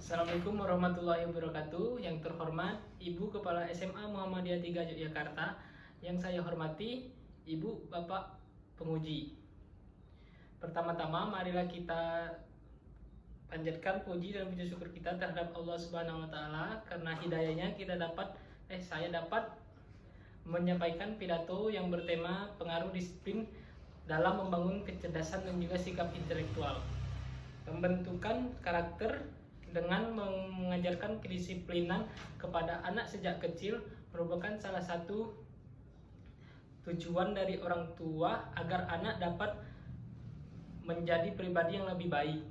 Assalamualaikum warahmatullahi wabarakatuh. Yang terhormat Ibu Kepala SMA Muhammadiyah 3 Yogyakarta. Yang saya hormati Ibu Bapak Penguji. Pertama-tama marilah kita panjatkan puji dan puji syukur kita terhadap Allah Subhanahu wa taala karena hidayahnya saya dapat menyampaikan pidato yang bertema pengaruh disiplin dalam membangun kecerdasan dan juga sikap intelektual. Pembentukan karakter dengan mengajarkan kedisiplinan kepada anak sejak kecil merupakan salah satu tujuan dari orang tua agar anak dapat menjadi pribadi yang lebih baik.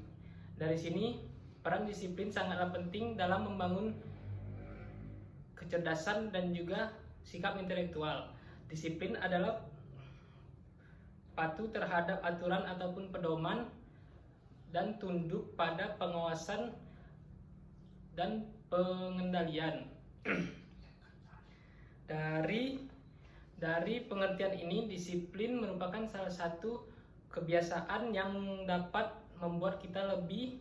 Dari sini, peran disiplin sangatlah penting dalam membangun kecerdasan dan juga sikap intelektual. Disiplin adalah patuh terhadap aturan ataupun pedoman dan tunduk pada pengawasan dan pengendalian. Dari pengertian ini, disiplin merupakan salah satu kebiasaan yang dapat membuat kita lebih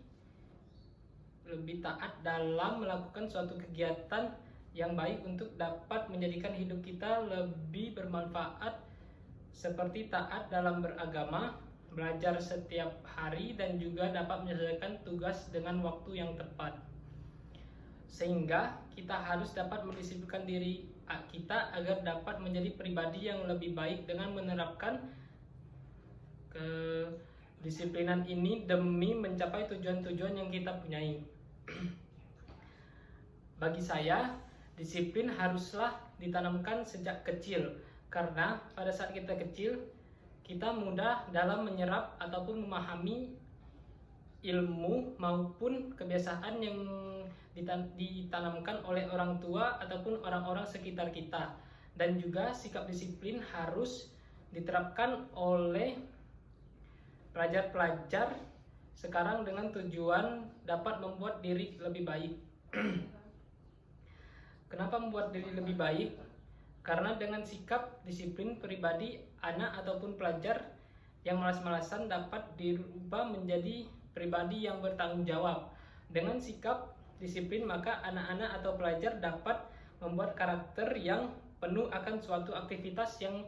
taat dalam melakukan suatu kegiatan yang baik untuk dapat menjadikan hidup kita lebih bermanfaat, seperti taat dalam beragama, belajar setiap hari, dan juga dapat menyelesaikan tugas dengan waktu yang tepat. Sehingga kita harus dapat mendisiplinkan diri kita agar dapat menjadi pribadi yang lebih baik dengan menerapkan kedisiplinan ini demi mencapai tujuan-tujuan yang kita punyai. Bagi saya, disiplin haruslah ditanamkan sejak kecil, karena pada saat kita kecil, kita mudah dalam menyerap ataupun memahami ilmu maupun kebiasaan yang ditanamkan oleh orang tua ataupun orang-orang sekitar kita. Dan juga sikap disiplin harus diterapkan oleh pelajar-pelajar sekarang dengan tujuan dapat membuat diri lebih baik. Kenapa membuat diri lebih baik? Karena dengan sikap disiplin pribadi, anak ataupun pelajar yang malas-malasan dapat dirubah menjadi pribadi yang bertanggung jawab. Dengan sikap disiplin, maka anak-anak atau pelajar dapat membuat karakter yang penuh akan suatu aktivitas yang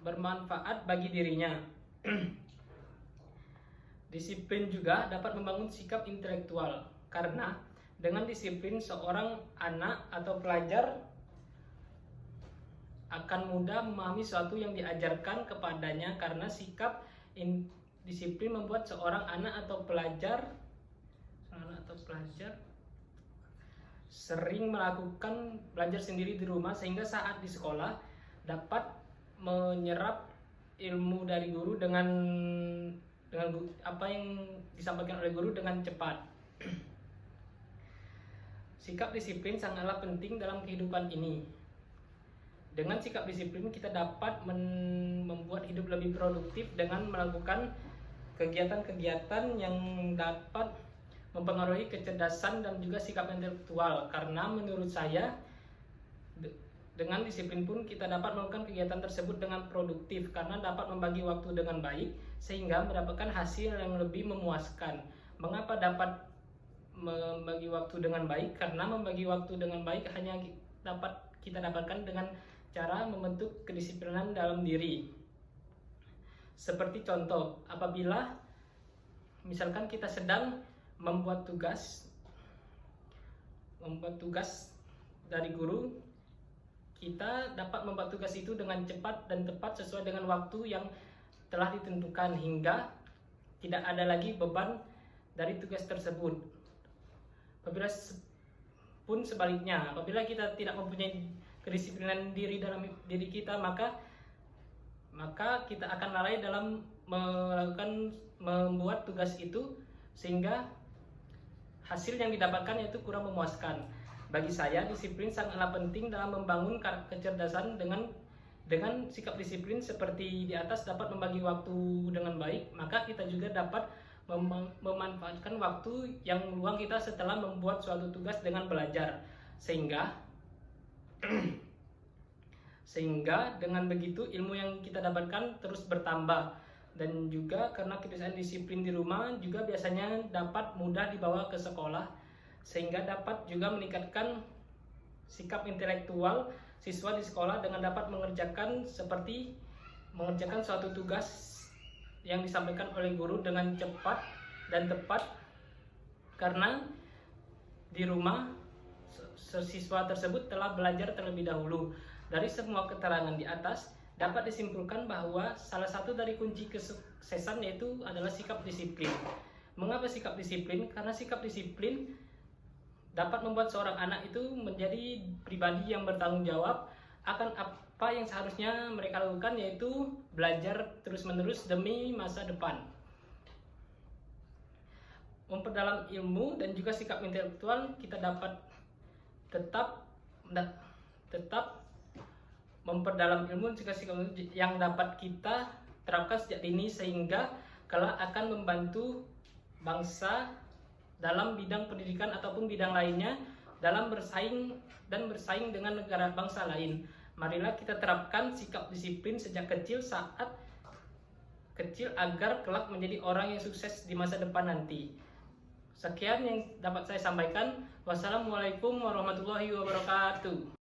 bermanfaat bagi dirinya. Disiplin juga dapat membangun sikap intelektual, karena dengan disiplin seorang anak atau pelajar akan mudah memahami sesuatu yang diajarkan kepadanya, karena sikap disiplin membuat seorang anak atau pelajar sering melakukan belajar sendiri di rumah, sehingga saat di sekolah dapat menyerap ilmu dari guru dengan apa yang disampaikan oleh guru dengan cepat. Sikap disiplin sangatlah penting dalam kehidupan ini. Dengan sikap disiplin kita dapat membuat hidup lebih produktif dengan melakukan kegiatan-kegiatan yang dapat mempengaruhi kecerdasan dan juga sikap intelektual. Karena menurut saya, dengan disiplin pun kita dapat melakukan kegiatan tersebut dengan produktif, karena dapat membagi waktu dengan baik sehingga mendapatkan hasil yang lebih memuaskan. Mengapa dapat membagi waktu dengan baik? Karena membagi waktu dengan baik hanya dapat kita dapatkan dengan cara membentuk kedisiplinan dalam diri. Seperti contoh, apabila misalkan kita sedang membuat tugas dari guru, kita dapat membuat tugas itu dengan cepat dan tepat sesuai dengan waktu yang telah ditentukan, hingga tidak ada lagi beban dari tugas tersebut. Apabila pun sebaliknya, apabila kita tidak mempunyai kedisiplinan diri dalam diri kita, maka kita akan lalai dalam membuat tugas itu, sehingga hasil yang didapatkan yaitu kurang memuaskan. Bagi saya, disiplin sangatlah penting dalam membangun kecerdasan. Dengan sikap disiplin seperti di atas dapat membagi waktu dengan baik, maka kita juga dapat memanfaatkan waktu yang luang kita setelah membuat suatu tugas dengan belajar, sehingga dengan begitu ilmu yang kita dapatkan terus bertambah. Dan juga karena kebiasaan disiplin di rumah juga biasanya dapat mudah dibawa ke sekolah, sehingga dapat juga meningkatkan sikap intelektual siswa di sekolah dengan dapat mengerjakan suatu tugas yang disampaikan oleh guru dengan cepat dan tepat, karena di rumah siswa tersebut telah belajar terlebih dahulu. Dari semua keterangan di atas dapat disimpulkan bahwa salah satu dari kunci kesuksesan yaitu adalah sikap disiplin. Mengapa sikap disiplin? Karena sikap disiplin dapat membuat seorang anak itu menjadi pribadi yang bertanggung jawab akan apa yang seharusnya mereka lakukan, yaitu belajar terus-menerus demi masa depan. Memperdalam ilmu dan juga sikap intelektual, kita dapat tetap memperdalam ilmu juga sikap yang dapat kita terapkan sejak dini, sehingga kelak akan membantu bangsa dalam bidang pendidikan ataupun bidang lainnya dalam bersaing dengan negara bangsa lain. Marilah kita terapkan sikap disiplin sejak saat kecil agar kelak menjadi orang yang sukses di masa depan nanti. Sekian yang dapat saya sampaikan. Wassalamualaikum warahmatullahi wabarakatuh.